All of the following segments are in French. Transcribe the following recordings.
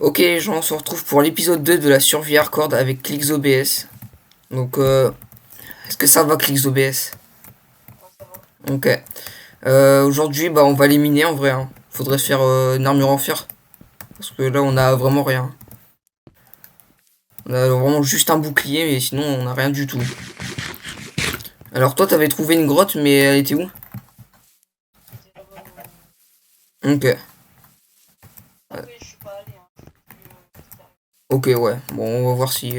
Ok les gens, on se retrouve pour l'épisode 2 de la survie hardcore avec ClicksOBS. Donc est-ce que ça va ClicksOBS? Ok. Aujourd'hui bah on va l'éliminer en vrai. Faudrait faire une armure en fer. Parce que là on a vraiment rien. On a vraiment juste un bouclier mais sinon on a rien du tout. Alors toi t'avais trouvé une grotte mais elle était où? Ok. Ok ouais. Bon on va voir si...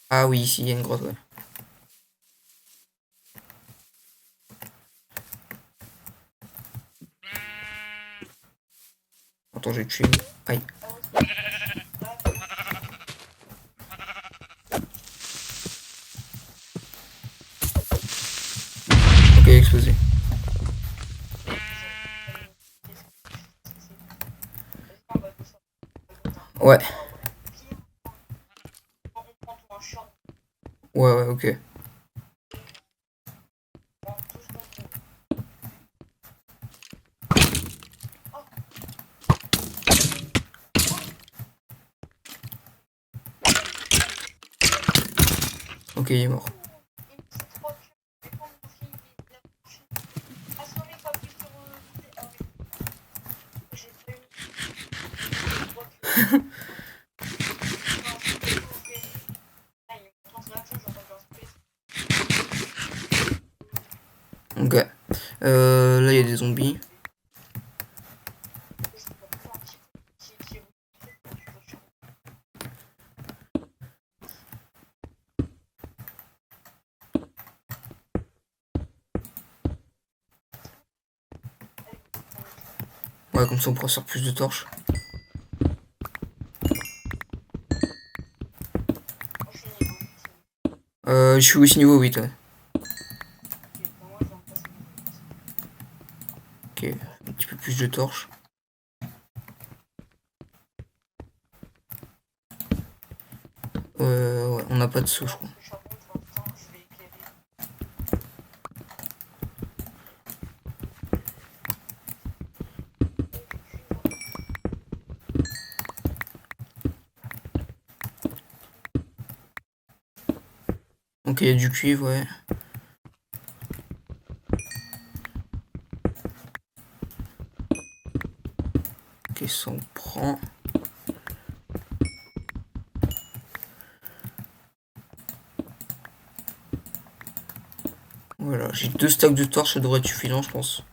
Ah oui ici il y a une grotte ouais. Attends j'ai tué. Aïe. Ok explosé. Ouais. Ouais ouais ok. Ok il est mort. Ok. Là il y a des zombies. Ouais, comme ça on pourra faire plus de torches. Je suis aussi niveau 8, ouais. Ok, un petit peu plus de torches. Ouais, on n'a pas de seau, je crois. Ok, il y a du cuivre, ouais. Ok, ça on prend. Voilà, j'ai 2 stacks de torches, ça devrait être suffisant, je pense.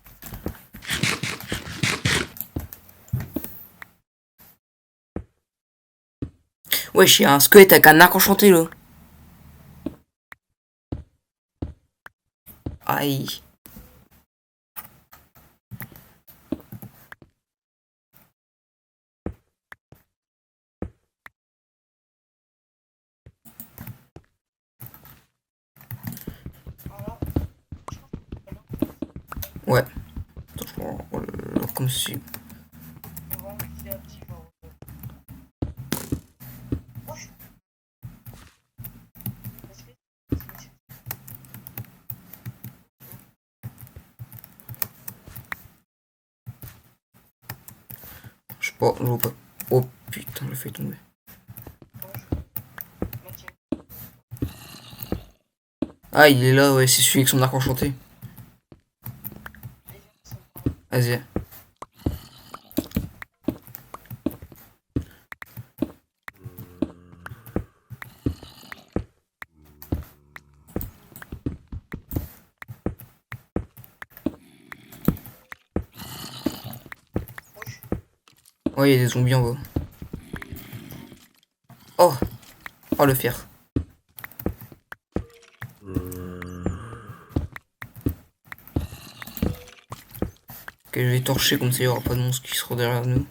Ouais, j'ai un squelette avec un arc enchanté, là. Aïe. Ouais. Attends, je prends comme si... Je sais pas, je vois pas. Oh putain, le fait tomber. Ah, il est là, ouais, c'est celui avec son arc enchanté. Vas-y. Ouais, il y a des zombies en bas. Oh, oh le fer. Ok, je vais torcher comme ça il y aura pas de monstre qui sera derrière nous.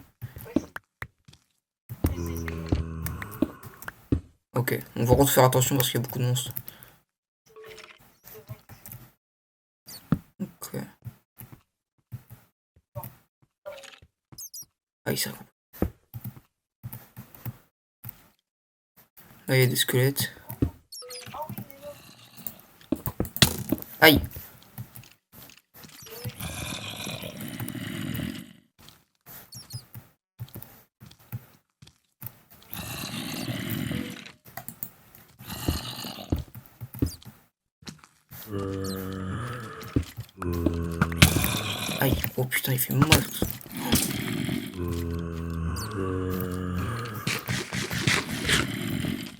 Ok, on va faire attention parce qu'il y a beaucoup de monstres. Ok. Aïe, ça. Là, il y a des squelettes. Aïe. Aïe, oh putain, il fait mal.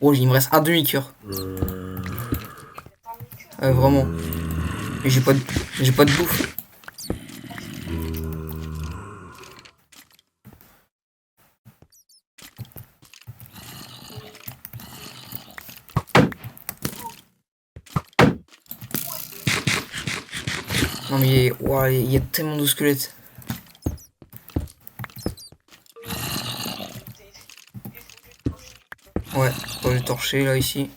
Oh, il me reste un demi-cœur. Vraiment. Et j'ai pas de bouffe. Non mais ouah, il y a tellement de squelettes. Ouais, faut le torcher là ici.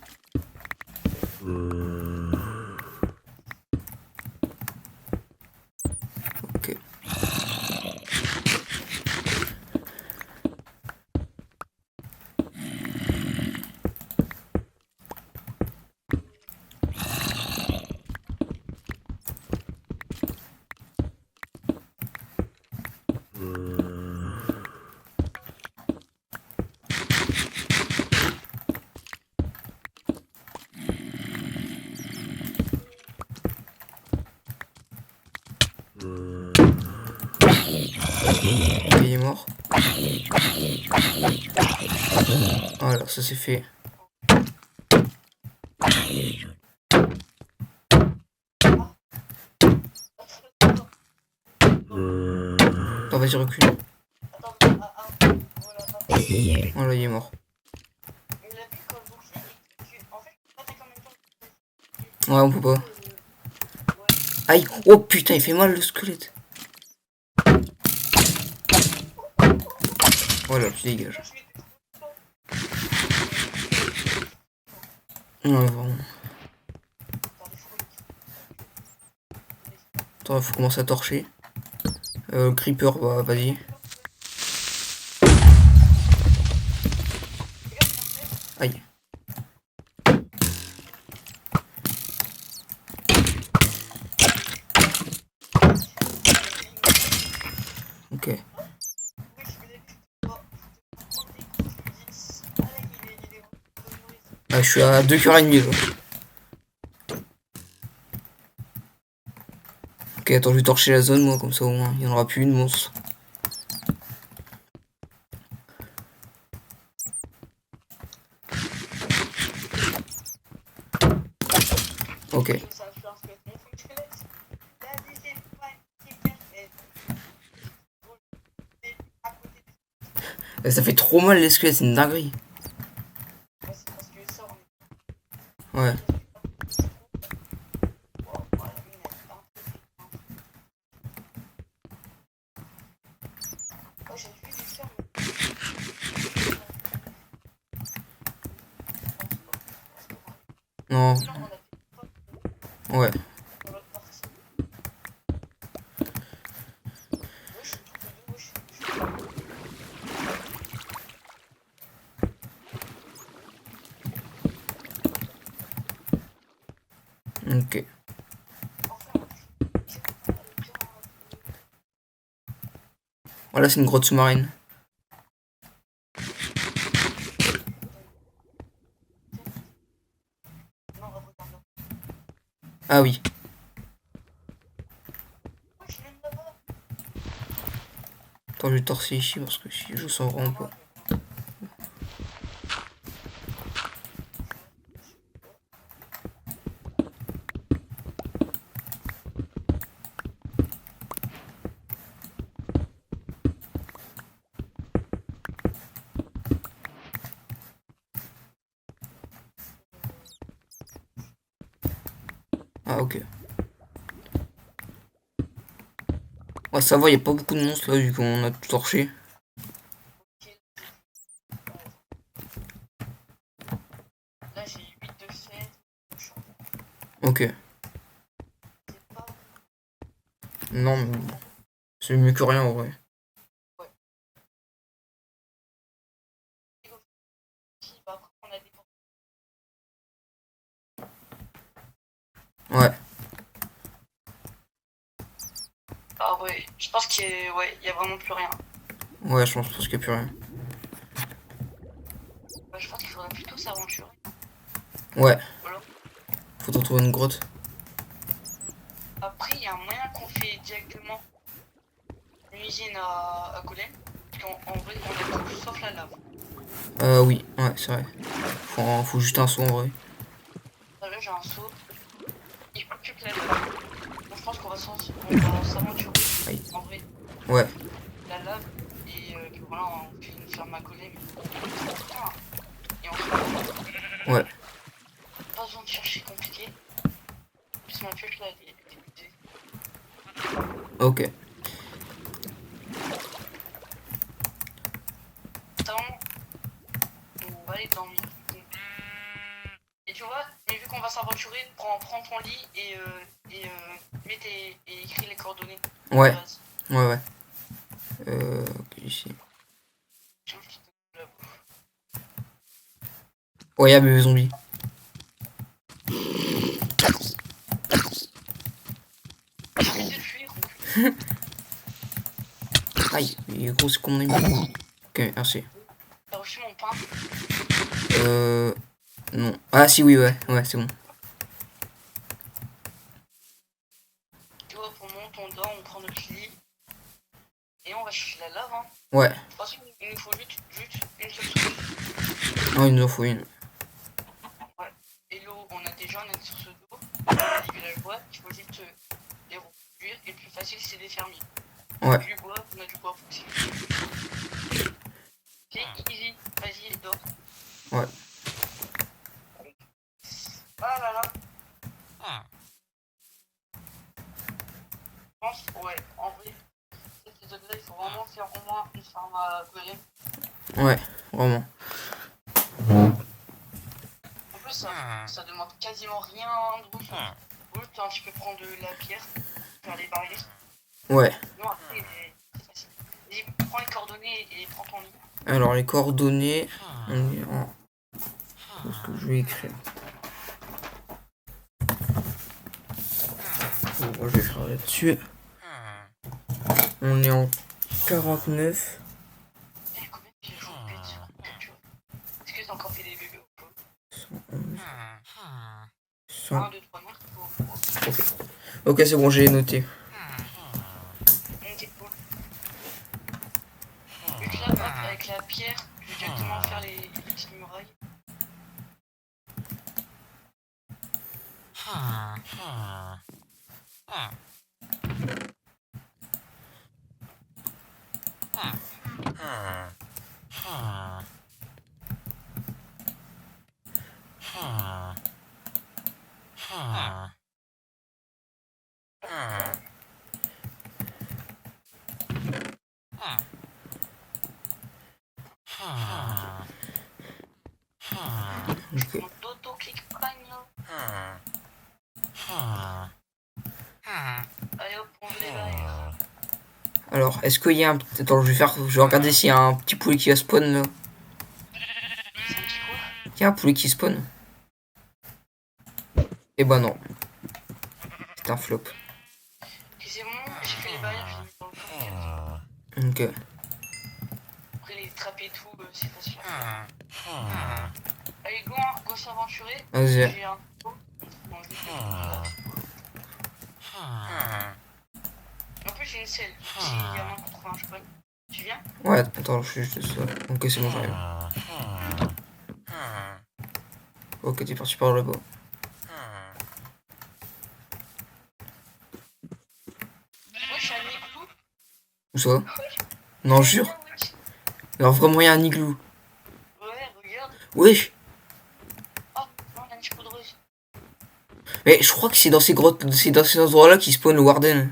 Ok. Ok, il est mort. Voilà, ça c'est fait. Attends, vas-y, recule. Voilà, il est mort. Ouais, on peut pas. Aïe, oh putain, il fait mal le squelette. Voilà, tu dégages. Ouais, vraiment. Attends, faut commencer à torcher. Creeper, bah vas-y. Aïe. Ok. Ah, je suis à 2 cœurs et demi là. Ok, attends, je vais torcher la zone, moi, comme ça au moins, il n'y en aura plus une monstre. Ok. Ça fait trop mal les squelettes, c'est une dinguerie. Ouais. Non. Ouais. Ok. Voilà, c'est une grotte sous-marine. Ah oui. Attends, je vais torser ici parce que si je sens vraiment pas. Ah ok. Ouais, ça va, y a pas beaucoup de monstres là vu qu'on a tout torché. Ok. Non, mais bon. C'est mieux que rien en vrai. Ouais. Ah ouais, je pense qu'il y a, ouais, y a vraiment plus rien. Ouais, je pense qu'il y a plus rien. Ouais, je pense qu'il faudrait plutôt s'aventurer. Ouais. Voilà. Faut trouver une grotte. Après, il y a un moyen qu'on fait directement une usine à golem. Parce qu'en vrai, on a tout sauf la lave. Oui, ouais, c'est vrai. Faut juste un saut en vrai. Là, j'ai un seau. Il faut que la lave. Donc, je pense qu'on va s'aventurer Aïe. en vrai. Ouais, La lave. Et que voilà, on fait une ferme à golem. Putain. Et on se ouais, pas besoin de chercher compliqué. En plus, ma pioche là, elle est débutée. ok. On va aller dormir. Et tu vois, mais vu qu'on va s'aventurer, prends ton lit et écris les coordonnées. Ouais, de base. ouais. Ok, ici. Tiens, je te donne la bouffe. Ouais, y'a bébé zombie. Arrêtez de fuir. Aïe, il est gros, c'est comme mon ami. Ok, merci. T'as reçu mon pain. Non. Ah, si, oui, ouais, c'est bon. Tu vois, pour monter, on dort, on prend notre lit. Et on va chercher la lave. Hein. Ouais, De toute façon, il nous faut juste une seule chose. non, il nous en faut une. Ouais. Et l'eau, on a déjà une source d'eau. On a des villageois, il faut juste les reproduire. Et le plus facile, c'est des fermiers. Ouais. Du bois, on a du bois fossile. C'est easy, vas-y, dors. Ouais. Ah là là. Je pense, ouais, en vrai, cet épisode-là, il faut vraiment faire au moins une ferme à golem. Ouais, vraiment. En plus, ça demande quasiment rien de ressources. Juste, tu peux prendre de la pierre, faire les barrières. Ouais. Non, après, c'est facile. Vas-y, prends les coordonnées et prends ton lit. Alors, les coordonnées. On est en. Qu'est-ce que je vais écrire? Bon, moi, je vais faire là-dessus. On est en 49. Eh, combien de jours de bêtes sur tu vois? Est-ce que t'as encore fait des bébés ou pas? 111. 1, 100. 2, 3, merde. Ok. Ok, c'est bon, j'ai noté. Ok, cool. Vu que là, hop, avec la pierre, je vais directement faire les petites murailles. Ok. Mon auto-click prime là. Allez hop, on veut les barrières. Alors, est-ce qu'il y a un. Attends, je vais regarder s'il y a un petit poulet qui va spawn là. C'est un petit quoi? Il y a un poulet qui spawn. Eh ben non. C'est un flop. Ok, c'est bon, j'ai fait les barrières, j'ai mis dans le camp. Ok. Après les trappes et tout, c'est facile à faire. Allez, go s'aventurer. Vas-y. J'ai un pot. Non, je l'ai fait. En plus, j'ai une selle. S'il y en a pour trouver un cheval. Tu viens? Ouais, attends, je suis juste ça. Ok, c'est bon, j'arrive. Ok, t'es parti par là-bas. Ouais, je suis à Niglou. Où ça? Non, jure. Alors vraiment, il y a un igloo. Ouais, regarde. Wesh. Oh, non, on a une petite poudreuse. Mais je crois que c'est dans ces grottes, c'est dans ces endroits-là qui spawn le Warden.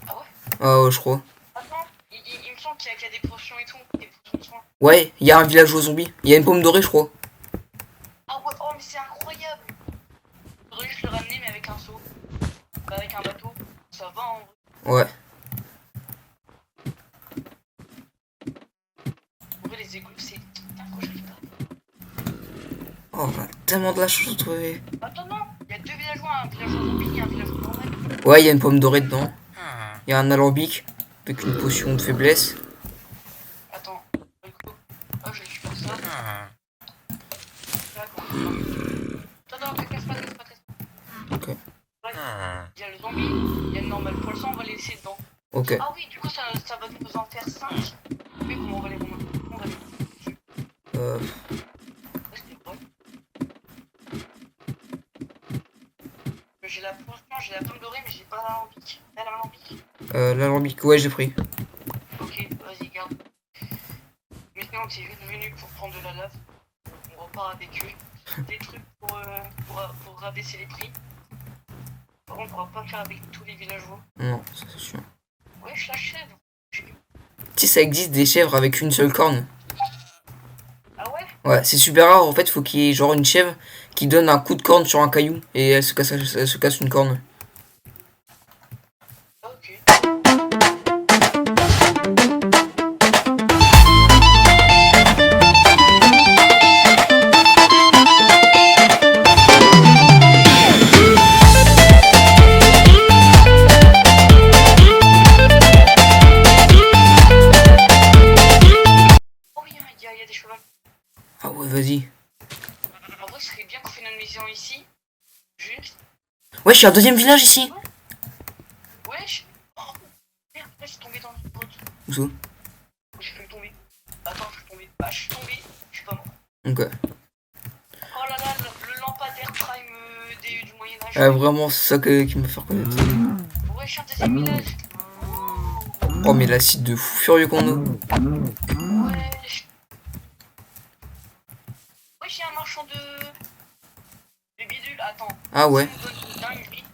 Ah ouais? Ah ouais, je crois. Attends, il me semble qu'il y a des potions et tout. Des potions de soins. Ouais, il y a un village aux zombies. Il y a une pomme dorée, je crois. Ah ouais, oh, mais c'est incroyable. Faudrait juste le ramener, mais avec un seau. Pas avec un bateau. Ça va en vrai. Ouais. En vrai, les égouts, c'est. Putain, quoi, j'arrive pas. Oh, on a tellement de la chance de trouver. Attends, non, il y a deux villageois, un villageois zombie et un villageois normal. Ouais, il y a une pomme dorée dedans. Il y a un alambic avec une potion de faiblesse. Attends, go. Oh, je récupère ça. Là, attends, te casse pas. Ok. Ouais, Il y a le zombie, il y a le normal poisson, on va les laisser dedans. Ok. Ah oui, du coup, ça va nous en faire 5. Mais comment on va les remonter? On va les Euh, rester droit. J'ai la potion, j'ai la pomme dorée, mais j'ai pas l'alambic. T'as l'alambic? l'alambic, ouais, j'ai pris. Ok, vas-y, garde. Maintenant, on est juste venu pour prendre de la lave. On repart avec eux. Des trucs pour rabaisser les prix. Par contre, on pourra pas faire avec tous les villageois. Non, ça c'est sûr. Wesh, la chèvre. Si ça existe des chèvres avec une seule corne. Ah ouais? Ouais, c'est super rare. En fait, faut qu'il y ait genre une chèvre qui donne un coup de corne sur un caillou et elle se casse une corne. Ok. Oh oui, il y a des chevaux. Ah ouais, vas-y. En vrai, ce serait bien qu'on fasse une mission ici. Juste. Ouais, je suis un deuxième village ici. Wesh. Oh merde, là, je suis tombé dans le pot. Où ça? Je suis tombé. Attends, je suis tombé. Ah, je suis tombé. Je suis pas mort. Ok. Oh là là, le lampadaire prime du Moyen-Âge. Vraiment, c'est ça qui me fait reconnaître. Ouais, je suis un deuxième village. Oh, mais l'acide de fou furieux qu'on a. Wesh. Wesh, il y a un marchand de bidule. Attends. Ah ouais. C'est une bonne dinguerie.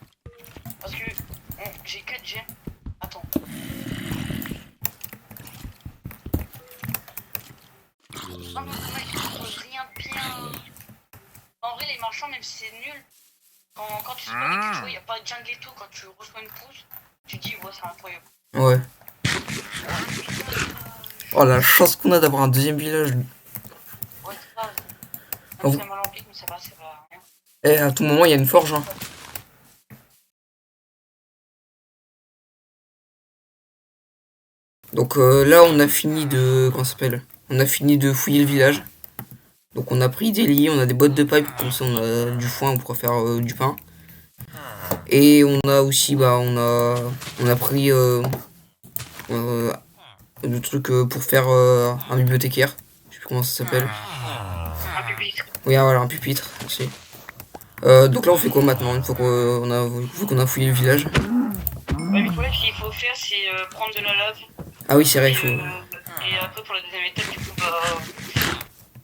Parce que j'ai 4 gemmes. Attends. Non, mais mec, je trouve rien de bien. En vrai, les marchands, même si c'est nul, quand tu spawns et que tu vois, il n'y a pas de jungle et tout, quand tu reçois une pousse, tu te dis, ouais, c'est incroyable. Ouais. Oh, la chance qu'on a d'avoir un deuxième village. Ouais, c'est pas. Oh. Même si c'est malambic, mais ça va rien. Eh, à tout moment, il y a une forge. Hein. Donc là, on a fini de... Comment ça s'appelle? On a fini de fouiller le village. Donc on a pris des lits, on a des bottes de paille, comme ça on a du foin pour faire du pain. Et on a aussi, on a pris le truc pour faire un bibliothécaire. Je sais plus comment ça s'appelle. Un pupitre. Oui, voilà, un pupitre aussi. Donc là, on fait quoi maintenant? Une fois qu'on a fouillé le village. Ouais, mais voilà, ce qu'il faut faire, c'est prendre de la lave. Ah oui, c'est vrai, il Et, faut... et après, pour la deuxième étape, du coup,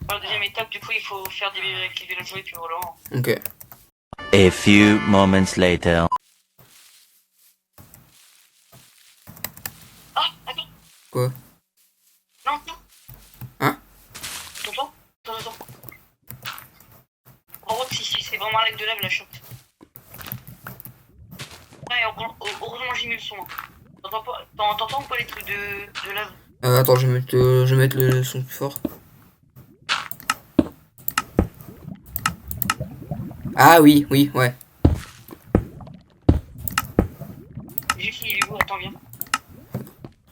pour la deuxième étape, du coup, il faut faire des avec les villageois et puis voilà. Ok. A few moments later. Ah, attends. Quoi? Non, non. Hein? T'entends? Attends. En gros, si c'est vraiment un lac de lave, la chope. Ouais, heureusement, j'ai mis le son. T'entends pas les trucs de lave? Attends, je vais mettre le son plus fort. Ah oui, ouais. Juste, il est où? Attends, viens.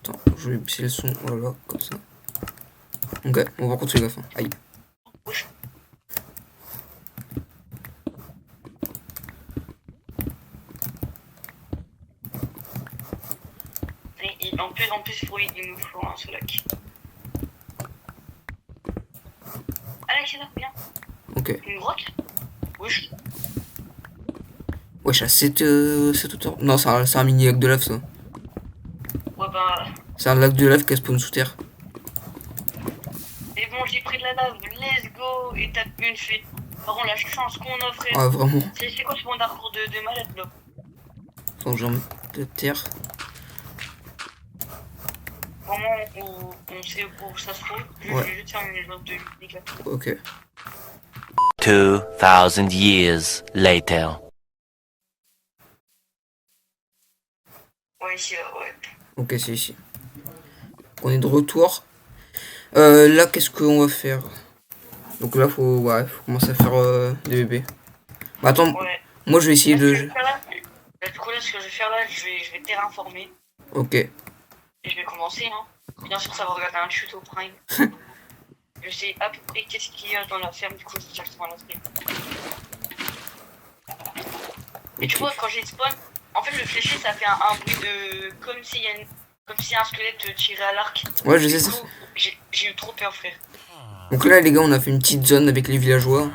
Attends, je vais baisser le son, voilà, comme ça. Ok, on va continuer la fin. Aïe. Wesh. Et en plus, il nous faut un seul lac. Ah là, c'est là, viens. Ok. Une grotte? Wesh. Wesh, à cette hauteur. Non, c'est un mini lac de lave, ça. Ouais, bah. C'est un lac de lave qui spawn sous terre. Et bon, j'ai pris de la lave, let's go. Étape 1 fait. Par contre, la chance qu'on a, frère. Ah, vraiment. C'est quoi ce monde d'arcours de malade là? Attends, je vais remettre de terre. Vraiment, on sait où ça se trouve. Je vais juste faire une note de nickel. Ok. 2000 years later. Ouais, ici là, ouais. Ok, c'est ici. On est de retour. Là, qu'est-ce qu'on va faire? Donc là, faut commencer à faire des bébés. Bah, attends, Ouais. moi je vais essayer de... Du coup, là, ce que je vais faire là, je vais terraformer. Ok. Et je vais commencer, hein. Bien sûr, ça va regarder un tuto prime. Je sais à peu près qu'est-ce qu'il y a dans la ferme, du coup, je vais directement l'entrée. Et tu Ok. vois, quand j'ai spawn, en fait, le fléché, ça fait un bruit de. Comme si un squelette tirait à l'arc. Ouais, je sais Du ça. coup, j'ai eu trop peur, frère. Donc là, les gars, on a fait une petite zone avec les villageois.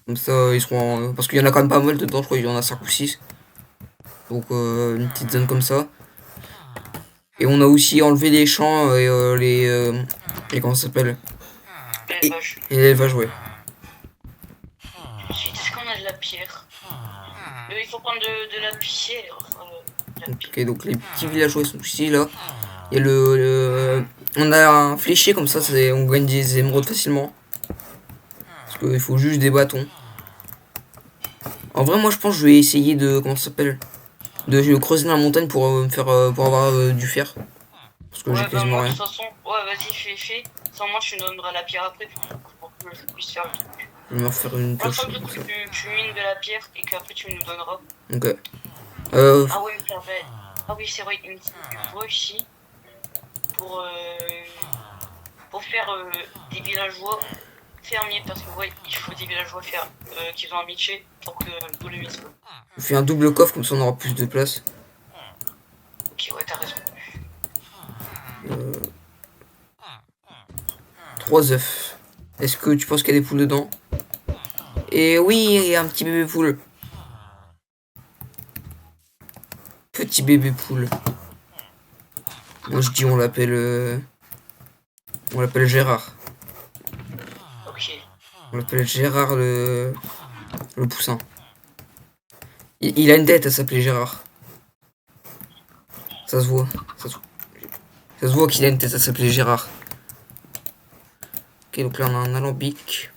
Comme ça, ils seront. Parce qu'il y en a quand même pas mal dedans, je crois qu'il y en a 5 ou 6. Donc, une petite zone comme ça. Et on a aussi enlevé les champs et les. Comment ça s'appelle? L'élevage. Et l'élevage, ouais. Ensuite, est-ce qu'on a de la pierre? Il faut prendre de la pierre. Ok, donc les petits villageois sont ici, là. Il y a on a un fléché comme ça, on gagne des émeraudes facilement. Parce qu'il faut juste des bâtons. En vrai, moi je pense que je vais essayer de. Comment ça s'appelle? De creuser dans la montagne pour me faire. Pour avoir du fer. Parce que j'ai Ouais, bah quasiment moi, de rien. toute façon, ouais, vas-y, fais. Sans moi, tu me donneras la pierre après pour que je puisse faire le truc. Je vais me refaire une Pour pioche. l'instant, Comme ça. tu mines de la pierre et qu'après tu nous donneras. Ok. Ah ouais, ça va. Ah oui, c'est vrai, il me faut du bois ici pour, faire des villageois fermiers parce que ouais, il faut des villageois qui ont un métier pour que nous les mise. je fais un double coffre comme ça on aura plus de place. Ok, ouais, t'as raison. 3 œufs. Est-ce que tu penses qu'il y a des poules dedans? Et oui, il y a un petit bébé poule. Petit bébé poule. Moi je dis on l'appelle. On l'appelle Gérard. Ok. On l'appelle Gérard le poussin. Il a une tête à s'appeler Gérard. Ça se voit. Ça se voit qu'il a une tête à s'appeler Gérard. Ok, donc là on a un alambic.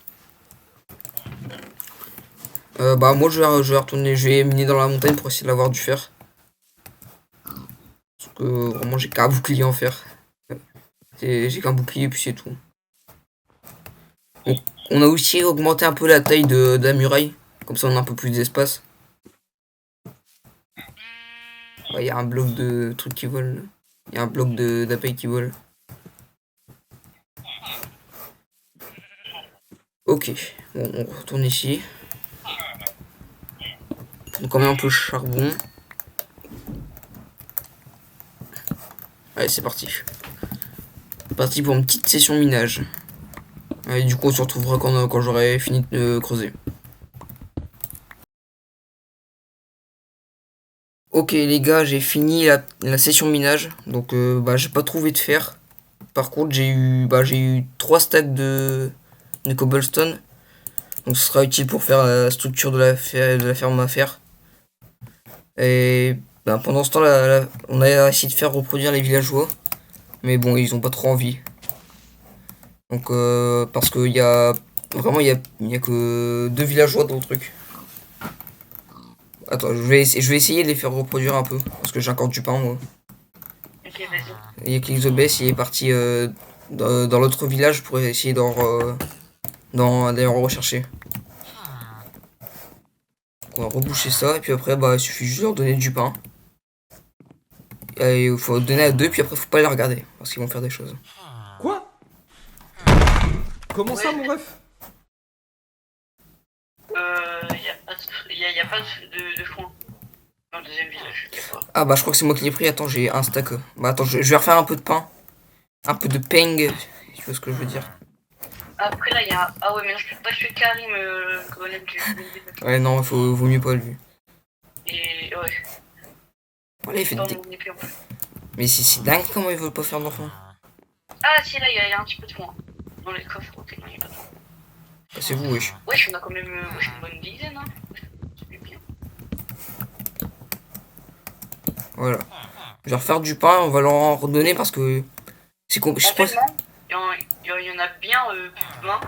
Bah moi je vais retourner, je vais miner dans la montagne pour essayer d'avoir du fer. Parce que vraiment j'ai qu'un bouclier en fer. J'ai qu'un bouclier puis c'est tout. Donc, on a aussi augmenté un peu la taille de la muraille. Comme ça on a un peu plus d'espace. Il y a un bloc de trucs qui volent. Il y a un bloc d'abeilles qui volent. Ok, bon, on retourne ici. On quand même un peu de charbon. Allez, c'est parti. Parti pour une petite session minage. Et du coup, on se retrouvera quand j'aurai fini de creuser. Ok, les gars, j'ai fini la session minage. Donc, bah, j'ai pas trouvé de fer. Par contre, j'ai eu 3 stacks de cobblestone. Donc, ce sera utile pour faire la structure de la ferme à fer. Et ben, pendant ce temps, on a essayé de faire reproduire les villageois. Mais bon, ils ont pas trop envie. Donc, parce qu'il y a. Vraiment, il y a que 2 villageois dans le truc. Attends, je vais essayer de les faire reproduire un peu. Parce que j'ai encore du pain, moi. Ok, vas-y. Il y a Kixobes, il est parti dans l'autre village pour essayer d'aller en rechercher. Donc, on va reboucher ça. Et puis après, bah, il suffit juste de leur donner du pain. Et il faut donner à 2, puis après, faut pas les regarder. Parce qu'ils vont faire des choses. Quoi? Comment ça, mon ref? Y a pas de foin dans le deuxième village. Y a pas. Ah bah je crois que c'est moi qui l'ai pris, attends j'ai un stack. Bah attends je vais refaire un peu de pain. Un peu de peng, tu vois ce que je veux dire. Après là, y a. Ah ouais, mais non, je peux pas tuer Karim, le golem du village. Ouais non, vaut mieux pas lui. Et ouais, Voilà il fait dans des... mon épée en plus. Mais c'est dingue comment il veut pas faire d'enfant. Ah si, là, y a un petit peu de foin. Dans les coffres, ok, non, y a pas de foin. Bah, c'est vous wesh. Wesh, on a quand même une bonne dizaine, hein. C'est bien. Voilà. Je vais refaire du pain, on va leur en redonner parce que... C'est con... Je En sais pas... fait, non, y en a bien plein.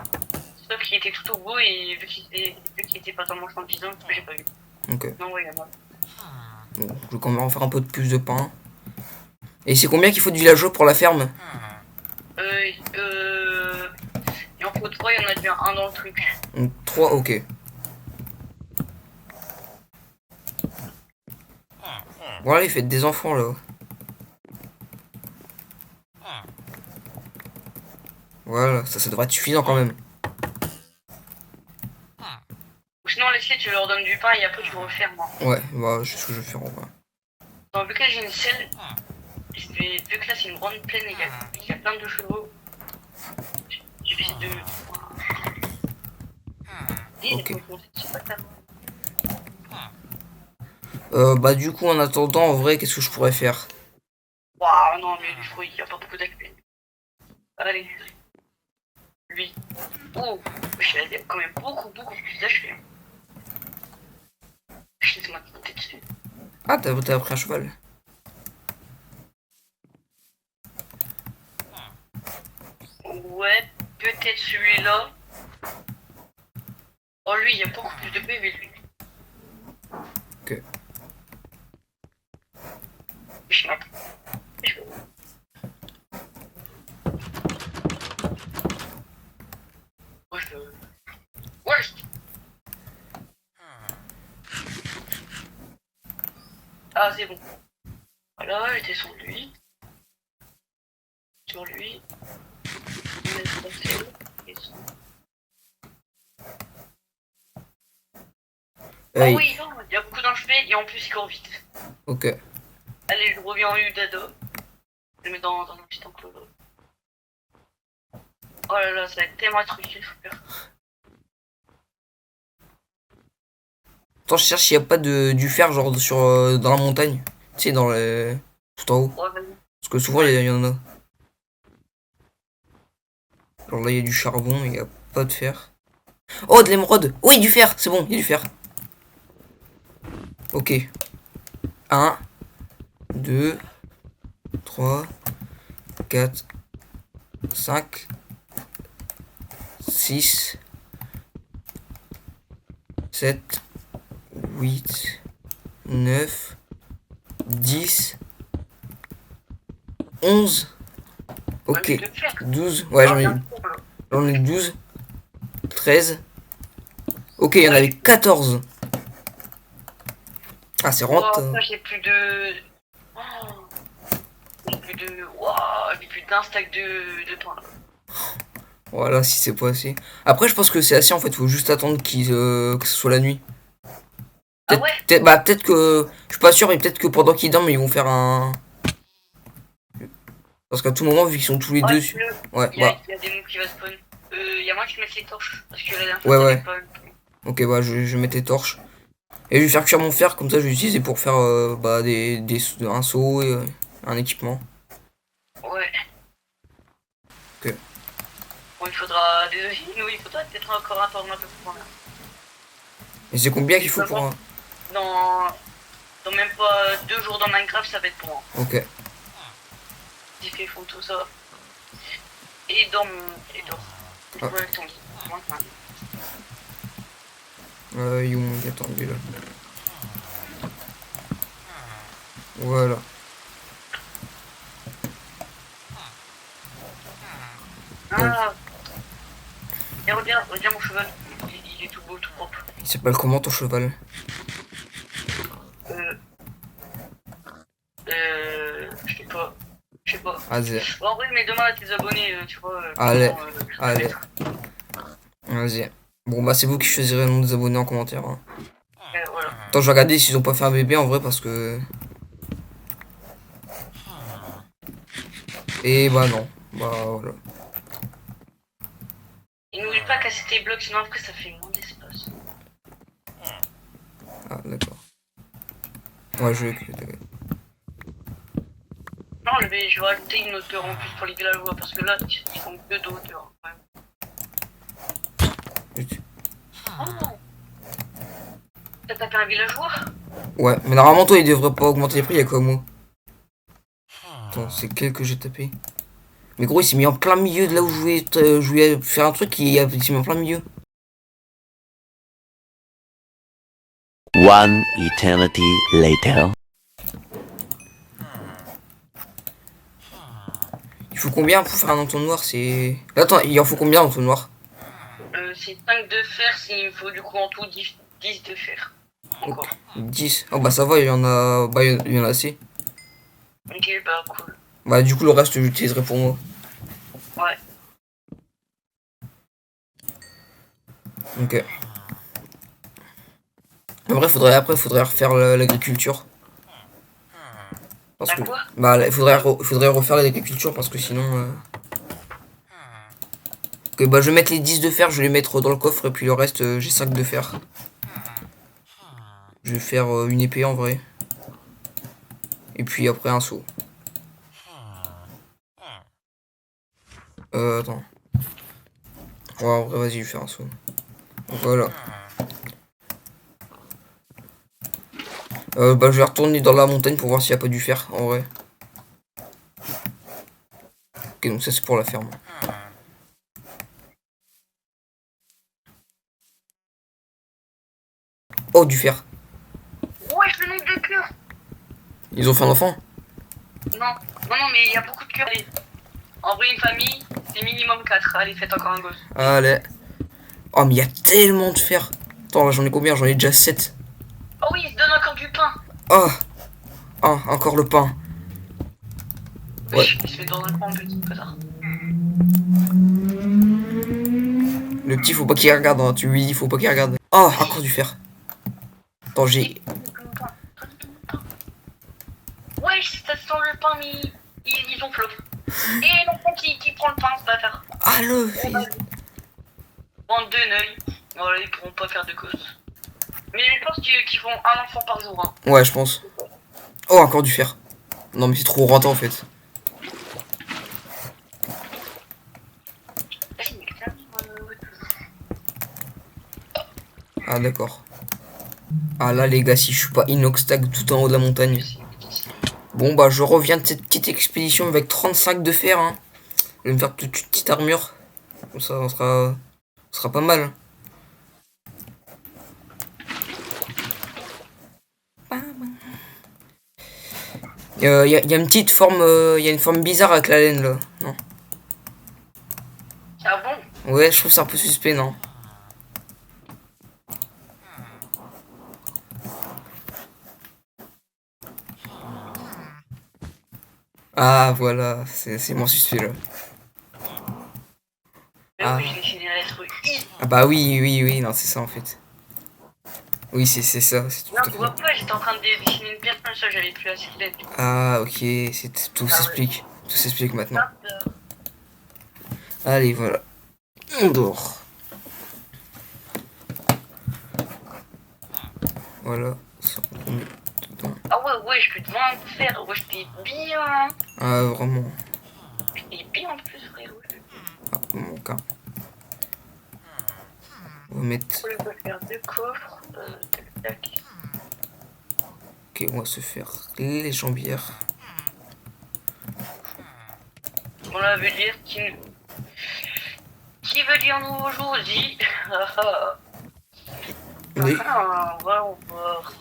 Sauf qu'il était tout au bout et vu qu'il était pas tellement champion, j'ai pas vu. Ok. Non, ouais, y en a. Bon, je vais quand même en faire un peu de plus de pain. Et c'est combien qu'il faut de villageois pour la ferme? Il en faut 3, il y en a déjà un dans le truc. 3, ok. Voilà, il fait des enfants là. Voilà, ça devrait être suffisant quand même. Ou sinon, là, laisse-les, tu leur donnes du pain et après tu refermes. Ouais, bah, je sais ce que je vais faire en vrai. Dans le cas, j'ai une selle. Vu que là, c'est une grande plaine et il y a plein de chevaux. Je vais essayer de. Ok. C'est pas ta- Bah, du coup, en attendant, en vrai, qu'est-ce que je pourrais faire? Waouh, non, mais je crois qu'il n'y a pas beaucoup d'accueil. Allez. Lui. Oh, il y a quand même beaucoup plus d'HP. Je laisse maintenant monter dessus. Ah, t'as pris un cheval. Ouais, peut-être celui-là. Oh, lui, il y a beaucoup plus de PV, lui. Ok. Je m'attends. Moi, je veux. Ouais, ah, c'est bon. Voilà, j'étais sur lui. Sur lui. Mettre la selle et ça. Oh oui, non, il y a beaucoup d'HP et en plus il court vite. Ok. Allez, je reviens en Udado. Je le mets dans un petit enclos. Oh là là, ça va être tellement truqué, faut faire. Attends, je cherche s'il n'y a pas du fer, genre, dans la montagne. Tu sais, tout en haut. Ouais, vas-y. Parce que souvent, il y en a. Genre là, il y a du charbon, mais il n'y a pas de fer. Oh, de l'émeraude! Oui, du fer! C'est bon, il y a du fer. Ok. 1, 2, 3, 4, 5, 6, 7, 8, 9, 10, 11. Ok. Ouais, mais de fer. 12. Ouais, Ah, j'en ai, bien sûr, là. j'en ai 12. 13. Ok, il y en avait 14. Ah, c'est Oh, rente. ça, j'ai plus de. Oh, j'ai plus de. Waouh, j'ai plus d'un stack de pain là. Voilà, si c'est pas assez. Après, je pense que c'est assez en fait. Faut juste attendre que ce soit la nuit. Ah Peut-être, ouais? peut-être que. Je suis pas sûr, mais peut-être que pendant qu'ils dorment, ils vont faire un. Parce qu'à tout moment, vu qu'ils sont tous les Oh, deux. Ouais, il bah. y a des mobs qui vont spawn. Il y a moi qui mets les torches. Parce que la dernière Ouais, fois, ouais. t'avais pas. Ok, bah, je mets tes torches. Et je vais faire cuire mon fer, comme ça, je vais l'utiliser pour faire bah, un seau et un équipement. Ouais. Ok. Bon, il faudra. Nous, il faudra peut-être encore un temps un peu plus loin. Et c'est combien qu'il faut pour un. Dans même pas 2 jours dans Minecraft, ça va être bon. Ok. J'ai fait font tout ça. Et dans mon. Et dans. Ah. Ouais, ton lit. Il est où mon attends, il est là. Voilà. Ah. Et regarde mon cheval. Il est tout beau, tout propre. Il s'appelle comment ton cheval? Je sais pas. Je sais pas. Vas-y. Bon, en vrai, mais demain à tes abonnés, tu vois. Allez. comment, je Allez. vais mettre. Vas-y. Bon, bah, c'est vous qui choisirez le nom des abonnés en commentaire. Hein. Voilà. Attends, je vais regarder s'ils ont pas fait un bébé en vrai parce que. Et bah, non. Bah, voilà. Et n'oublie pas casser tes blocs, sinon après ça fait moins d'espace. Ah, d'accord. Ouais, je vais. Non, je vais rajouter une hauteur en plus pour les villageois parce que là, ils font que de hauteur. Ouais. Oh. T'as tapé un villageois? Ouais, mais normalement, toi, il devrait pas augmenter les prix, il y a quoi, moi? Attends, c'est quel que j'ai tapé? Mais gros, il s'est mis en plein milieu de là où je voulais faire un truc, il s'est mis en plein milieu. One eternity later. Il faut combien pour faire un entonnoir? C'est. Attends, il en faut combien d'entonnoir? C'est 5 de fer, il me faut du coup en tout 10 de fer. Encore. 10. Oh bah ça va, il y en a. Bah il y en a assez. Ok, bah cool. Bah du coup le reste j'utiliserai pour moi. Ouais. Ok. Après, faudrait refaire l'agriculture. Parce À que, quoi? bah, faudrait refaire l'agriculture parce que sinon. Ok, bah, je vais mettre les 10 de fer, je vais les mettre dans le coffre et puis le reste, j'ai 5 de fer. Je vais faire une épée en vrai. Et puis après un seau. Attends. Ouais, en vrai, vas-y, je vais faire un seau. Donc, voilà. Bah, je vais retourner dans la montagne pour voir s'il n'y a pas du fer, en vrai. Ok, donc ça, c'est pour la ferme. Oh, du fer. Ouais, je le nombre de cœurs. Ils ont fait un enfant? Non, mais il y a beaucoup de cœurs. Allez. En vrai, une famille, c'est minimum 4. Allez, faites encore un gosse. Allez. Oh, mais il y a tellement de fer. Attends, là, j'en ai combien? J'en ai déjà 7. Oh oui, il se donne encore du pain. Oh. Oh, encore le pain. Ouais. Il se fait dans un coin, petit connard. Le petit, faut pas qu'il regarde, hein. Tu lui dis, faut pas qu'il regarde. Oh, encore du fer. Attends, j'ai... Ouais, ça sent le pain, mais ils ont flop. Et l'enfant qui prend le pain, ce bâtard. Ah, le... Bande de neuils. Voilà, ils pourront pas faire de cause. Mais je pense qu'ils font un enfant par jour. Hein. Ouais, je pense. Oh, encore du fer. Non, mais c'est trop rentable, en fait. Ah, d'accord. Ah, là, les gars, si je suis pas inox-tag tout en haut de la montagne. Bon, bah, je reviens de cette petite expédition avec 35 de fer, hein. Je vais me faire toute une petite armure. Comme ça, on sera pas mal. Y a une petite forme, y a une forme bizarre avec la laine, là. Non. Ah bon? Ouais, je trouve ça un peu suspect, non? Ah, voilà, c'est moins suspect, là. Mais Ah. oui, je l'ai fini la lettre I. Ah bah oui, non, c'est ça, en fait. Oui, c'est ça, c'est tout Non, à tu fait. vois pas, j'étais en train de dessiner une pierre, ça, j'avais plus assez de lettres. Ah, ok, tout s'explique. Tout s'explique maintenant. Allez, voilà. On dort. Voilà. Ça, on met dedans. Ah ouais, je peux te vendre faire, ouais, j'étais bien. Ah, vraiment. J'étais bien en plus, frère. Ah, mon cas. On va mettre... On va faire deux coffres. Tac, tac. Ok, on va se faire les jambières. On la veut dire qui veut dire nous aujourd'hui? Oui. Ah, on va voir.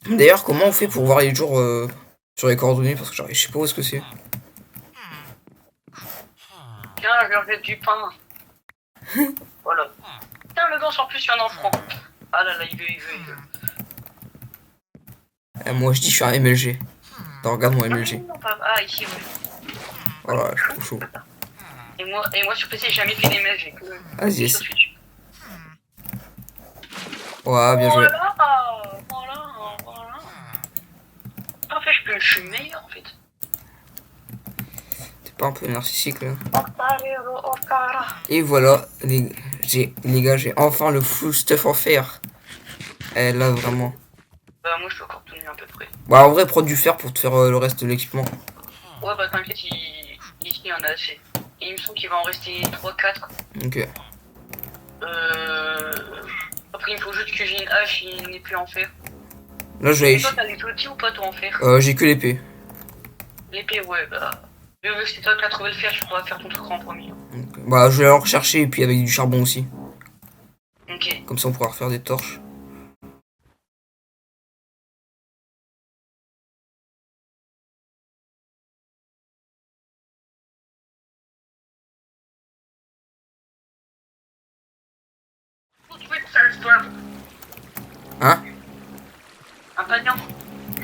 D'ailleurs, comment on fait pour voir les jours sur les coordonnées? Parce que je sais pas où est-ce que c'est. Tiens, je leur jette du pain. Voilà. Tiens, le gosse en plus, il y en a en franc. Ah là là, il veut. Moi, je dis je suis un MLG. Attends, regarde mon MLG. Non, pas... Ah, ici, oui. Voilà, je suis trop chaud. Et moi sur PC, j'ai jamais fait des mails, j'ai que... Vas-y, yes. sur Switch. Ouais, bien joué. Voilà. En fait, je suis meilleur, en fait. T'es pas un peu narcissique, là? Et voilà, les gars, j'ai enfin le full stuff en fer. Eh, là, vraiment. Bah, moi, je suis encore tenu à peu près. Bah, en vrai, prends du fer pour te faire le reste de l'équipement. Ouais, bah, t'inquiète, ici, il y en a assez. Et il me semble qu'il va en rester 3-4. Ok. Après, il me faut juste que j'ai une hache et une épée en fer. Là, je vais... Et toi, t'as des outils ou pas, toi, en fer? J'ai que l'épée. L'épée, ouais, bah... Vu que c'est toi qui as trouvé le fer, je pourrais faire ton truc en premier. Okay. Bah, je vais en rechercher et puis avec du charbon aussi. Ok. Comme ça, on pourra refaire des torches. Hein? Un panier.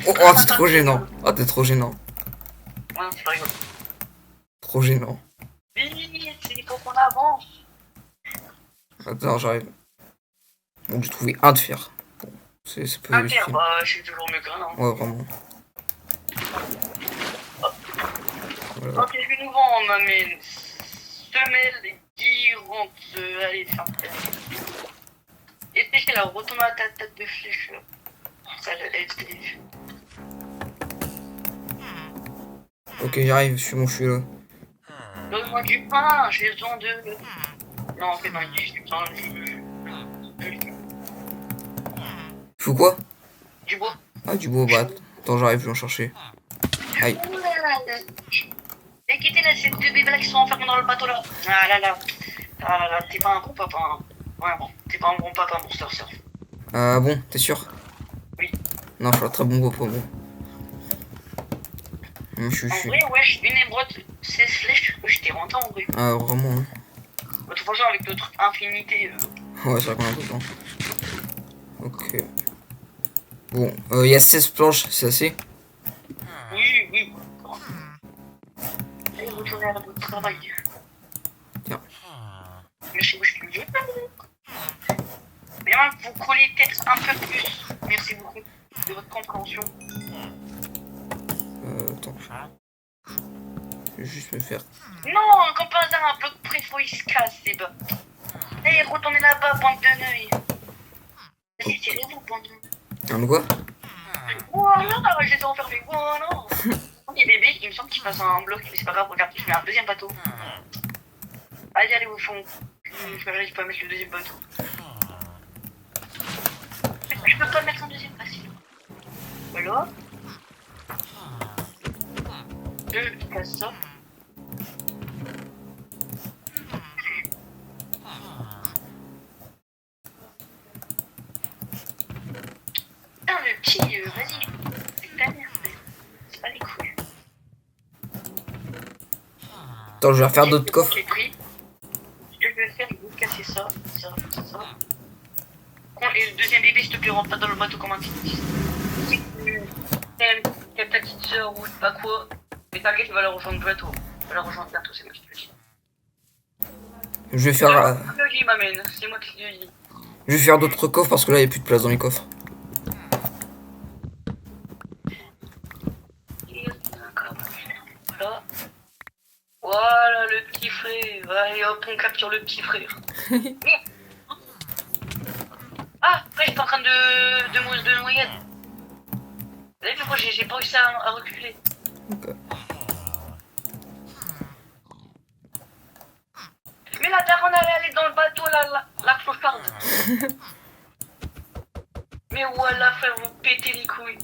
Oh, c'est trop gênant. Oh, t'es trop gênant. Ouais, c'est rigolo. Trop gênant. Vite, il faut qu'on avance. Attends, j'arrive. Bon, j'ai trouvé un de fer. C'est pas Un utile. terre, bah c'est toujours mieux que rien. Hein. Ouais, vraiment. Voilà. Ok, je vais nous vendre, on m'amène semelle, guirante, allez, faire et pêcher là, retourne à ta tête de flèche. Ça l'aide. Ok, j'arrive, je suis là. Donne-moi du pain, j'ai besoin de. Non, c'est pas j'ai besoin Faut quoi? du bois. Ah, du bois, bah. Attends, j'arrive, je vais en chercher. Aïe. Ouh là là là. Et quittez là, ces deux bébés là qui sont enfermés dans le bateau là. Ah là là. Ah là là, t'es pas un bon papa. Hein. Ouais, bon, t'es pas un bon papa, Monster Surf. Ah bon, t'es sûr? Oui. Non, je suis un très bon papa, moi. Je En suis. vrai, wesh, une émeraude, 16 flèches, wesh, t'es rentré en vrai. Ah, vraiment, hein. De toute façon, avec notre infinité. Ouais, c'est vrai qu'on a besoin. Ok. Bon, il y a 16 planches, c'est assez? Oui, oui. Allez, retournez à votre travail. Tiens. Merci, wesh, tu me dis. Mais moi, vous collez peut-être un peu plus. Merci beaucoup de votre compréhension. Attends. Je vais juste me faire. Non, comme par hasard, un bloc près, faut il se casse, c'est bas. Allez, retournez là-bas, bande de neuils. Vas-y, tirez-vous, bande de neuils. Un quoi? Voilà, j'étais enfermé, voilà. Les bébés, il me semble qu'ils passent un bloc, mais c'est pas grave, regarde, je mets un deuxième bateau. Allez, allez au fond. Je vais pas mettre le deuxième bateau. Je peux pas mettre un deuxième facile. Voilà. Je casse ça. Putain, le petit, vas-y. C'est ta merde. C'est pas les couilles. Attends, je vais refaire d'autres coffres. J'ai pris. Ce que je vais faire, je vais casser ça, ça, ça. Et le deuxième bébé, s'il te plaît, rentre pas dans le bateau comme un petit. Si tu aimes ta petite soeur ou je sais pas quoi, mais t'inquiète, il va la rejoindre bientôt. Il va la rejoindre bientôt, c'est moi qui te le dis. Je vais faire. Le lit m'amène, c'est moi qui te le dis. Je vais faire d'autres coffres parce que là, il n'y a plus de place dans les coffres. Voilà. Voilà le petit frère. Allez hop, on capture le petit frère. Ah, après j'étais en train de mousse de noyade. Vous avez vu pourquoi j'ai pas réussi à reculer. Ok. Mais la daronne elle est allée dans le bateau, la clocharde. Mais voilà, frère, vous pétez les couilles.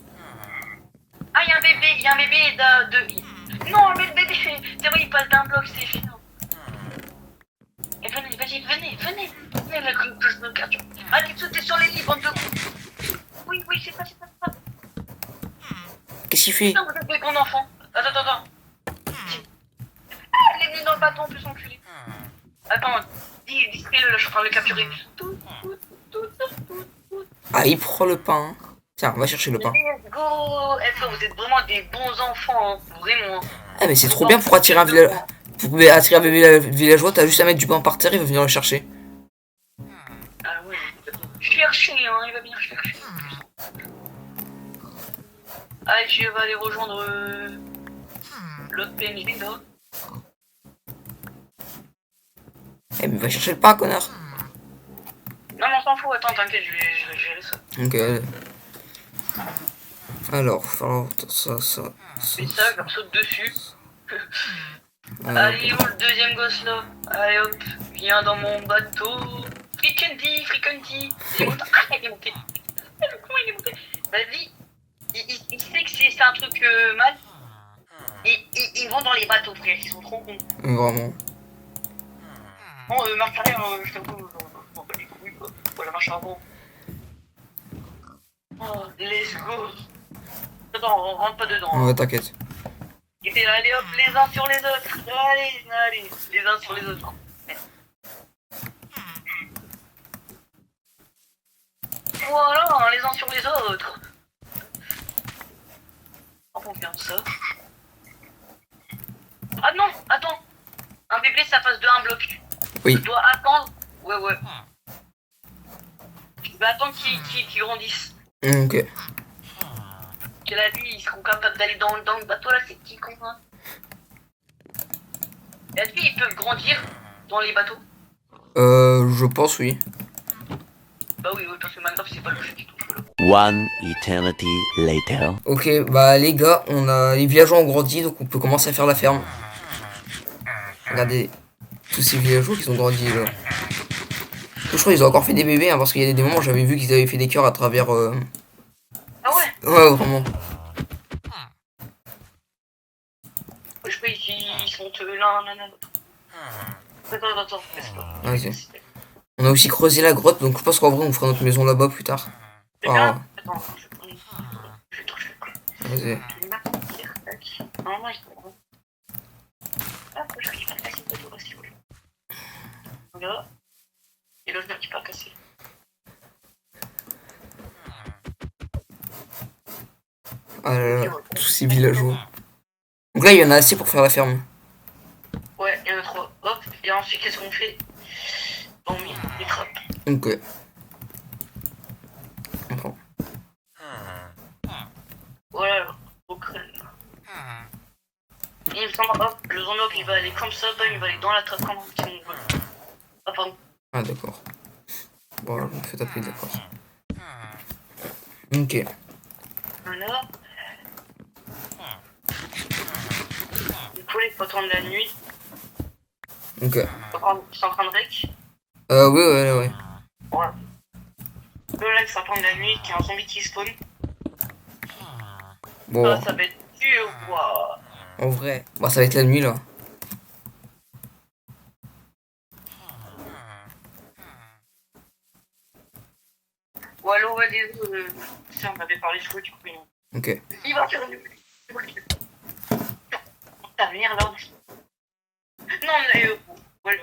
Ah, il y a un bébé de... Non, mais le bébé, c'est vrai, il passe d'un bloc, c'est chiant. Et venez, vas-y, venez, là, que je me capture. Allez, sautez sur les lits, bande de coups. Oui, c'est pas. Qu'est-ce qu'il fait? Putain, vous êtes des bons enfants. Attends. Ah, il est venu dans le bateau, en plus, enculé. Attends, dis-le, là, je suis en train de le capturer. Tout. Ah, il prend le pain. Tiens, on va chercher le pain. Let's go. Eh, frère, vous êtes vraiment des bons enfants, hein. Vraiment. Ah, mais c'est trop bien pour attirer un village. Pour attirer un villageois, t'as juste à mettre du pain par terre, il va venir le chercher. Ah ouais. Chercher, hein, il va venir chercher. Allez, je vais aller rejoindre l'autre PNJ là. Eh, mais va chercher le pain, connard. Non, mais on s'en fout, attends, t'inquiète, je vais gérer ça. Ok, allez. Alors, ça. Fais ça, je leur saute dessus. Alors, Allez, où le deuxième gosse là? Allez hop, viens dans mon bateau. Frickendi. Il est monté. Ah, il est monté. Comment il est monté? Vas-y. Il sait que c'est un truc mal. Ils vont dans les bateaux, frère, ils sont trop cons. vraiment. Bon, marche arrière, je t'avoue, je m'en bats les couilles, quoi. Voilà, marche avant. Oh, let's go. Attends, on rentre pas dedans. Ouais, t'inquiète. Et puis, allez hop, les uns sur les autres. Allez, les uns sur les autres. Voilà, les uns sur les autres. On va faire ça. Ah non, attends. Un bébé, ça passe de un bloc. Oui. Je dois attendre. Ouais. Je vais attendre qu'il grandisse. Ok. Que la nuit, ils seront capables d'aller dans le bateau là, ces petits cons là. Est-ce qu'ils peuvent grandir dans les bateaux? Je pense oui. Bah oui, parce que Minecraft c'est pas le jeu qui touche là. One eternity later. Ok, bah les gars, les villageois ont grandi, donc on peut commencer à faire la ferme. Regardez tous ces villageois qui ont grandi là. Je crois qu'ils ont encore fait des bébés, hein, parce qu'il y a des moments j'avais vu qu'ils avaient fait des cœurs à travers. Ah ouais? Ouais, vraiment. Je sais pas, ils sont l'un l'autre. Attends, c'est pas. Vas-y. On a aussi creusé la grotte, donc je pense qu'en vrai on fera notre maison là-bas plus tard. C'est bien. Attends, je vais toucher. Vas-y. Normalement, ils sont. Ah, je vais pas casser le bateau, s'il vous plaît. Là. Et là, je n'arrive pas à casser. Ah là là, tous ces villageois. Donc là il y en a assez pour faire la ferme. Ouais, il y en a 3. Hop, et ensuite, qu'est-ce qu'on fait? On met les trappes. Ok. Attends. Voilà, au crâne. Et il me semble, hop, le zombie il va aller comme ça, bam, il va aller dans la trappe comme un petit mongol. Ah, pardon. Ah d'accord. Bon, je me fais taper, d'accord. Ok. Voilà. Du coup, il faut attendre la nuit. Ok. C'est en train de rec. Oui, ouais. Voilà. Là, il faut attendre la nuit, qu'il y a un zombie qui spawn. Bon, Ça va être dur, quoi. en vrai, bah ça va être la nuit là. Ou alors, ouais, désolé. Ça, on avait parlé de quoi, du coup, non. Ok. Il va faire une. Ta merde, là. Non, mais. Voilà.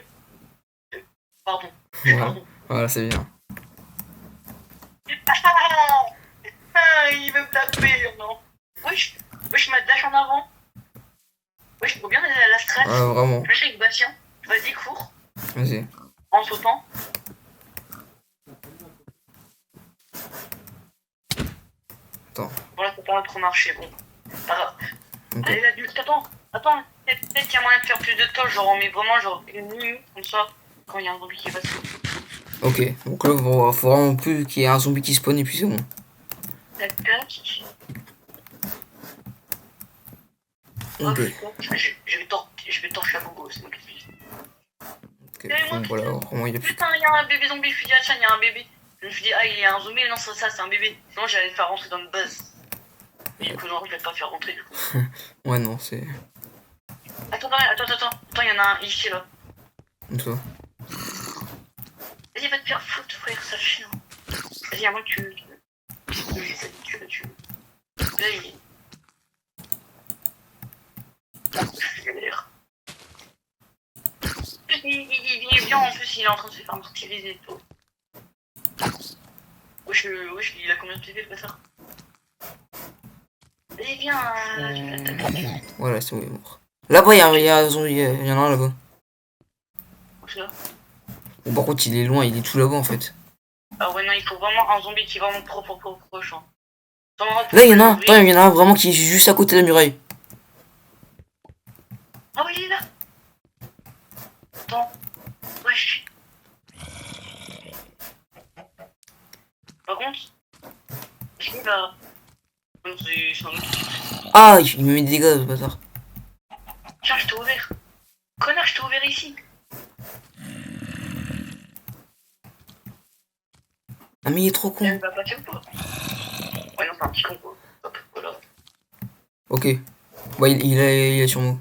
Pardon. Voilà, voilà c'est bien. Ah, il veut me taper, non. Wesh, ma dash en avant. Wesh, faut bien la strat. Ah, vraiment. Wesh, avec Bastien. Vas-y, cours. Vas-y. En sautant. Attends. Voilà, ça pas trop marcher, bon. Pas grave. Ok. Allez, l'adulte, attends. Peut-être qu'il y a moyen de faire plus de temps, genre on met vraiment genre une minute, comme ça, quand il y a un zombie qui passe. Ok. Donc là, faut vraiment plus qu'il y ait un zombie qui spawn et puis c'est bon. Tac, tac. Ok. Je vais torcher à Gogo, c'est moi qui suis. Ok. Donc voilà, vraiment il y a plus. Putain, il y a un bébé zombie, je me suis dit, ah tiens, il y a un bébé. Je me suis dit, ah, il y a un zombie, non, ça, c'est un bébé. Sinon, j'allais le faire rentrer dans le buzz. Et du coup, non, je vais pas le faire rentrer, du coup. Ouais, non, c'est. Attends, il y en a un ici, là. Comme ça. Vas-y, va te faire foutre, frère, ça chien. Vas-y, à moi, tu le tues. Là, il est. Je galère. Il est bien, en plus, il est en train de se faire martyriser et tout. Wesh, il a combien de PV, le bâtard? Allez, viens, je vais l'attaquer. Voilà, c'est bon, il est mort. Là-bas, il y a un zombie, il y en a un là-bas. Où ça? Bon, par contre, il est loin, il est tout là-bas en fait. Ah ouais, non, il faut vraiment un zombie qui est vraiment proche. Hein. Là, il y en a un, attends, il y en a un vraiment qui est juste à côté de la muraille. Ah oui, il est là. Attends. Wesh. Par contre, il va. C'est un autre. Ah, il me met des dégâts, ce bâtard. Tiens, je t'ai ouvert. Connard, je t'ai ouvert ici. Ah, mais il est trop con. Il va passer ou pas? Ouais, non, c'est un petit con, quoi. Hop, voilà. Ok. Bah, il est sur moi.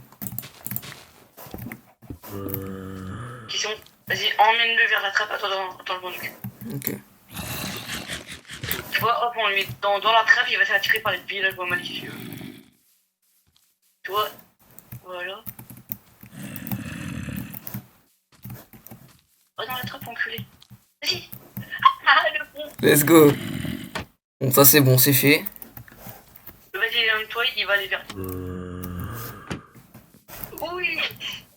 Question. Vas-y, emmène-le vers la trappe. Attends, je m'en occupe. Ok. Tu vois, hop, on le met dans la trappe, il va se faire attirer par les villageois malicieux. Tu vois? Voilà. Va dans la trappe, enculé. Vas-y. Ah, le con. Let's go. Bon, ça c'est bon, c'est fait. Vas-y, toi, il va aller vers. Oui,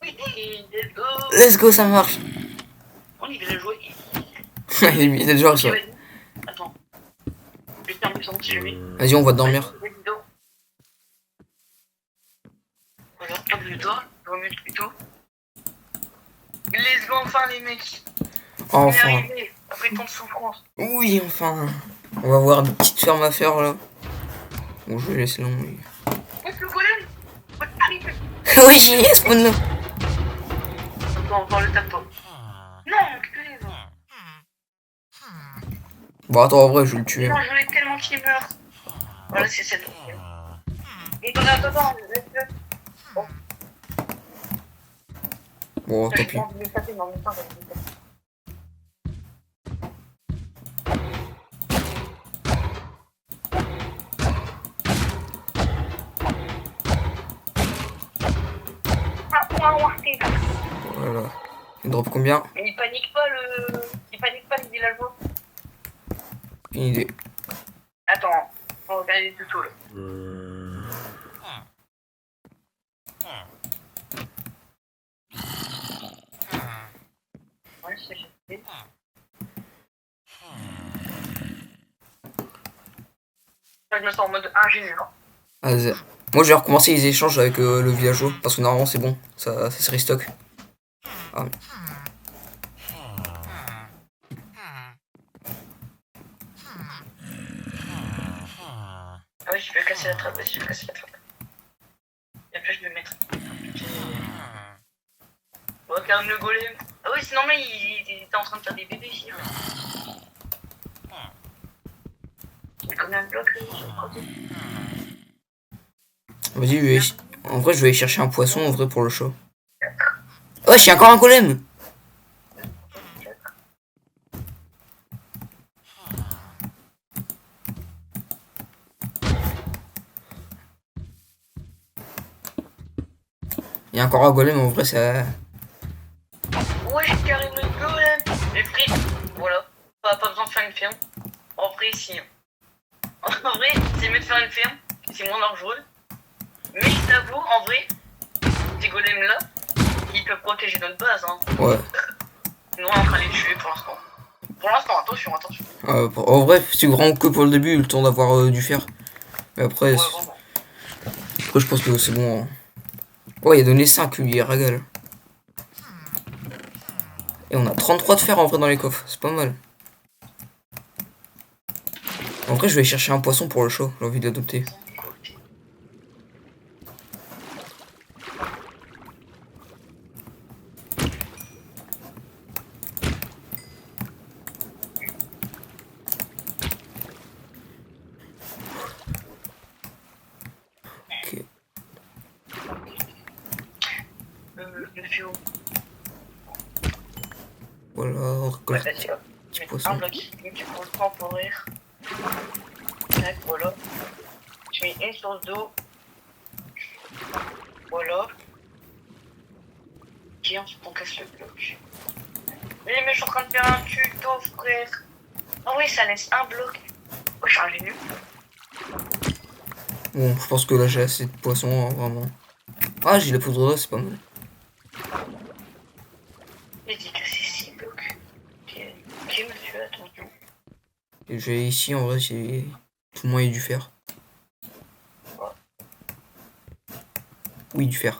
let's go. Let's go, ça marche. On y va jouer. Il est déjà Ok, ça. vas-y. Attends. Je vais fermer son petit jeu. Vas-y, on va dormir. Voilà, hop le doigt, je remets le couteau. Let's go enfin les mecs. On est Enfin. arrivé, après tant de souffrance. Oui, enfin. On va voir des petites fermes à faire là. Bon, je vais laisser là. Oui, Hop le golem. Arrive. oui, j'y ai, spawn là. Attends, on va le tape pas. Non, enculé. Bon, attends, en vrai, je vais le tuer. Non, je voulais tellement qu'il meure. Voilà, c'est cette. Et attends, laisse-le. Bon, tant J'ai pis. pas envie de le taper, mais en même temps, je vais le taper. Ah, Voilà. Il drop combien? mais il panique pas le. Il panique pas le villageois. Aucune idée. Attends, on va regarder les tutos là. Ouais, c'est fait. Là, je me sens en mode ingénieur. Vas-y. Moi, je vais recommencer les échanges avec le villageois. Parce que normalement, c'est bon. Ça se restock. Ah, mais- Ah oui, je vais casser la trappe, vas-y, je vais casser la trappe. Et après, je vais mettre. Bon, calme le golem. Ah oui, c'est normal, il était en train de faire des bébés ici. Il y a combien de blocs sur le côté? Vas-y, en vrai, je vais aller chercher un poisson en vrai pour le show. Oh, j'ai encore un golem! Il y a encore un golem, en vrai, ça. Ouais, j'ai carrément le golem. Les frites, voilà. Pas besoin de faire une ferme. En vrai, si. En vrai, c'est mieux de faire une ferme. C'est moins dangereux. Mais je t'avoue, en vrai, ces golems là, ils peuvent protéger notre base. Hein. Ouais. Nous, on est en train de les tuer pour l'instant. Pour l'instant, attention, attention. En vrai, c'est grand que pour le début, le temps d'avoir du fer. Mais après, Ouais, vraiment. après, je pense que c'est bon. Hein. Ouais, il a donné 5, lui, il régale. Et on a 33 de fer en vrai dans les coffres, c'est pas mal. En vrai, je vais aller chercher un poisson pour le show, j'ai envie d'adopter. Ok. Le fio. Voilà, on Ouais, récolte vas-y, hop. petit Tu mets poisson. un bloc, tu prends le temporaire. Tac, voilà. Tu mets une source d'eau. Voilà. Ok, ensuite on casse le bloc. Mais je suis en train de faire un tuto, frère. Ah oui, ça laisse un bloc. Oh, je suis ingénieux. Bon, je pense que là j'ai assez de poissons, hein, vraiment. Ah, j'ai la poudre d'eau, c'est pas mal. J'ai dit casser 6 blocs. Ok, monsieur, attention. Et j'ai ici, en vrai, j'ai tout le moyen du fer. Oui, du fer.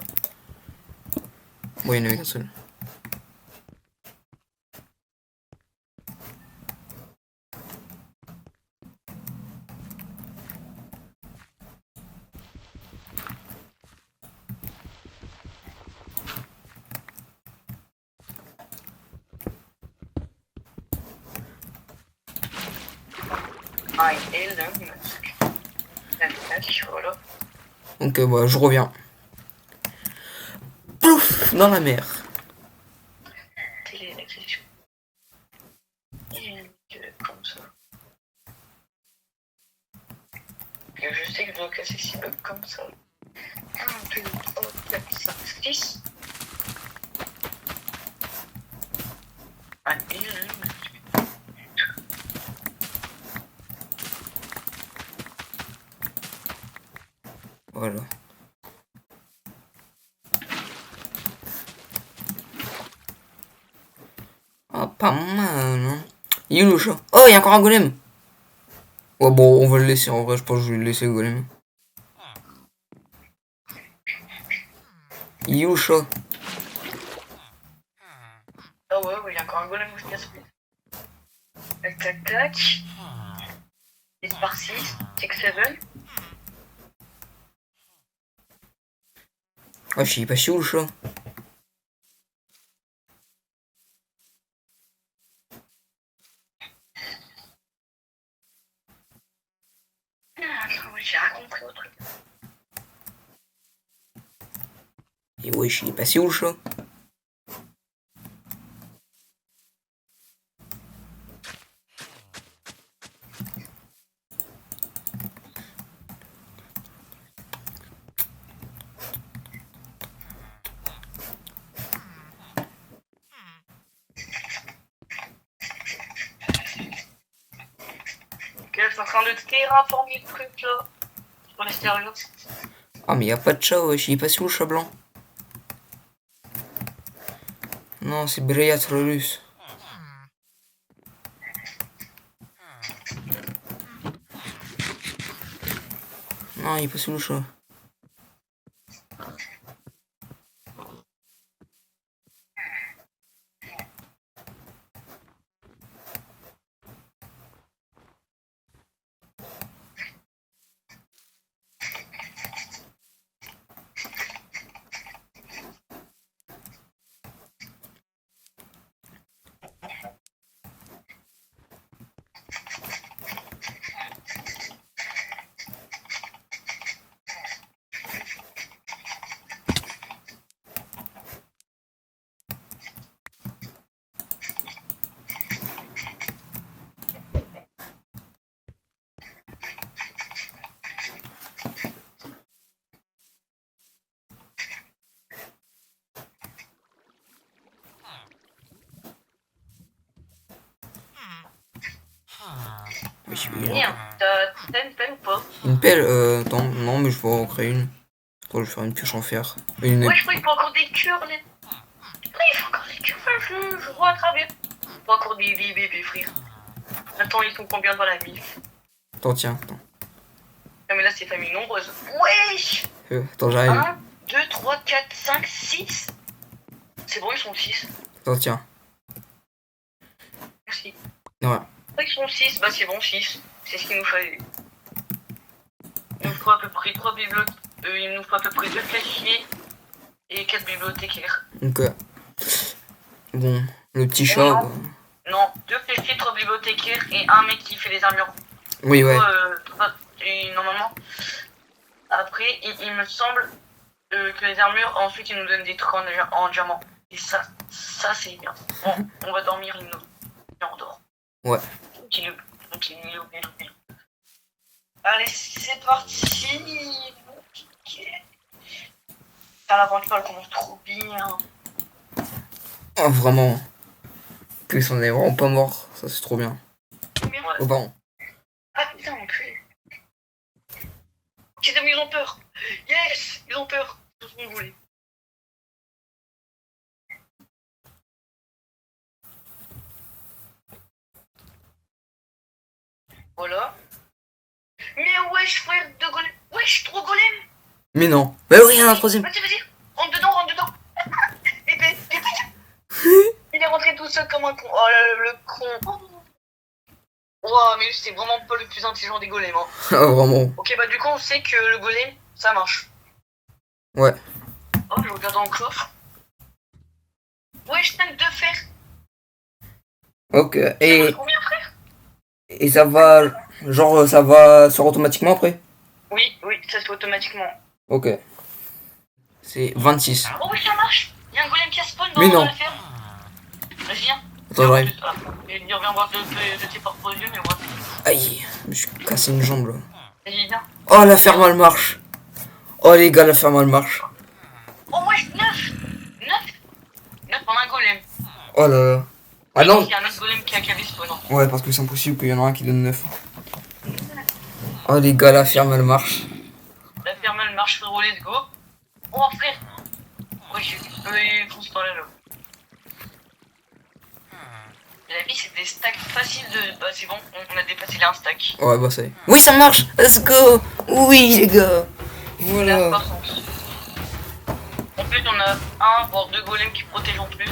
Bon, il y en avait qu'un seul. Ah, et le masque. Tac, voilà. Donc, bah, je reviens. Pouf, dans la mer. Télé-électricité. Comme ça. Et je sais que je dois casser 6 blocs comme ça. 1, 2, 3, 4, 5, 6. Ah, et le masque. Voilà. Ah, pas mal, hein. Il est où le chat? Oh, il y a encore un golem. Ouais, bon, on va le laisser. En vrai, je pense que je vais le laisser le golem. Il est où le chat? Ah ouais, il y a encore un golem où je casse. Tac, tac, tac. 6 par 6. 6-7. Ah, je sais pas si où le chat. Attends, j'ai rien compris au truc. Et ouais, je sais pas si où le chat. Ok, je suis en train de terraformer le truc là. Sur l'extérieur. Ah, mais y a pas de chat, ouais. Je sais pas si où le chat blanc. Non, c'est Briatrolus. Non, il est pas sous le chat. Oui, Bien. T'as une peine ou pas? une pelle, attends, non, mais je vais en créer une. Attends, je vais faire une pioche en fer. Une Ouais, je crois qu'il faut encore des cœurs, là. Ouais, il faut encore des cœurs, je vois à travers. Il faut encore des bébés, frère. Attends, ils sont combien dans la ville? Attends, tiens, attends. Non, mais là, c'est famille nombreuse. Wesh! Attends, j'arrive. 1, 2, 3, 4, 5, 6. C'est bon, ils sont 6. Attends, tiens. Merci. Ouais. Ils sont 6, bah c'est bon, 6. C'est ce qu'il nous fallait. Il nous faut à peu près 3 bibliothèques. Il nous faut à peu près 2 caissiers et 4 bibliothécaires. Donc, bon, le petit chat. non. Bah... Non, 2 caissiers, 3 bibliothécaires et un mec qui fait les armures. Oui, ouais. Et normalement, après, il me semble que les armures, ensuite, ils nous donnent des trucs en diamant. Et ça c'est bien. Bon, on va dormir, et on dort. Ouais. Continue. Allez, c'est parti. Ah, l'aventure, elle commence trop bien. Ah, vraiment. Que s'en est vraiment pas mort. Ça, c'est trop bien. Ouais. Oh, pardon. Ah putain, mon cul. Ok, ils ont peur. Yes, ils ont peur. Tout ce qu'on voulait. Voilà. Mais wesh, frère de golem. Wesh, trop golem. Mais non. Bah oui, il y en a un troisième. Vas-y. Rentre dedans. Épée. Il est rentré tout seul comme un con. Oh là là, le con. Oh, mais c'est vraiment pas le plus intelligent des golems. Hein. Ah, vraiment. Ok, bah du coup, on sait que le golem, ça marche. Ouais. Oh, je regarde dans le coffre. Ouais, je tente de faire. Ok. C'est trop bien, frère. Et ça va. Genre, ça va se automatiquement après? Oui, ça se fait automatiquement. Ok. C'est 26. Oh, oui, ça marche. Il y a un golem qui a spawn Mais non. dans la ferme. Vas-y, viens. Attends, j'arrive. Il revient voir de tes propres yeux, mais moi. Aïe. Je me suis cassé une jambe là. Vas-y, viens. Oh, la ferme elle marche. Oh, les gars, la ferme elle marche. Oh, ouais, 9 en un golem. Oh là là. Ah non. Il y a un autre golem qui a cavé spawn. Ouais, parce que c'est impossible qu'il y en ait un qui donne 9. Oh, les gars, la ferme elle marche. La ferme, elle marche, frérot, let's go. Oh, frère. Ouais, fonce par là. La vie, c'est des stacks faciles de... Bah, c'est bon, on a dépassé les 1 stack. Ouais, bah ça y est. Oui, ça marche. Let's go. Oui, les gars. Là, Voilà. par contre. En plus, on a 1 voire 2 golems qui protègent en plus.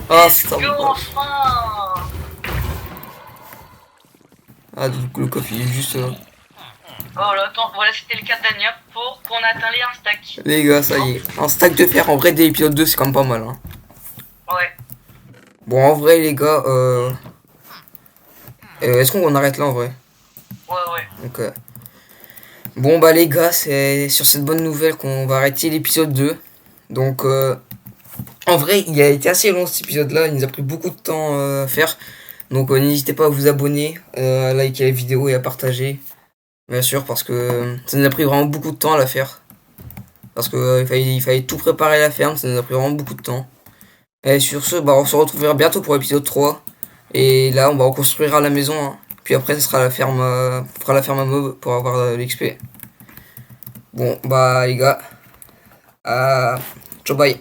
Ah, Let's ça go, va. enfin. Ah, du coup, le coffre, il est juste là. Oh là, attends, voilà, c'était le cas d'Ania pour qu'on a atteint les 1 stack. Les gars, ça y est. Un stack de fer, en vrai, dès l'épisode 2, c'est quand même pas mal. Hein. Ouais. Bon, en vrai, les gars, est-ce qu'on arrête là, en vrai? Ouais. Donc, bon, bah, les gars, c'est sur cette bonne nouvelle qu'on va arrêter l'épisode 2. Donc, en vrai, il a été assez long cet épisode-là. Il nous a pris beaucoup de temps à faire. Donc, n'hésitez pas à vous abonner, à liker la vidéo et à partager. Bien sûr, parce que ça nous a pris vraiment beaucoup de temps à la faire. Parce que il fallait tout préparer la ferme, ça nous a pris vraiment beaucoup de temps. Et sur ce, bah, on se retrouvera bientôt pour l'épisode 3. Et là, on va reconstruire la maison. Hein. Puis après, ce sera la ferme, on fera la ferme à mob pour avoir l'XP. Bon, bah les gars, ciao bye.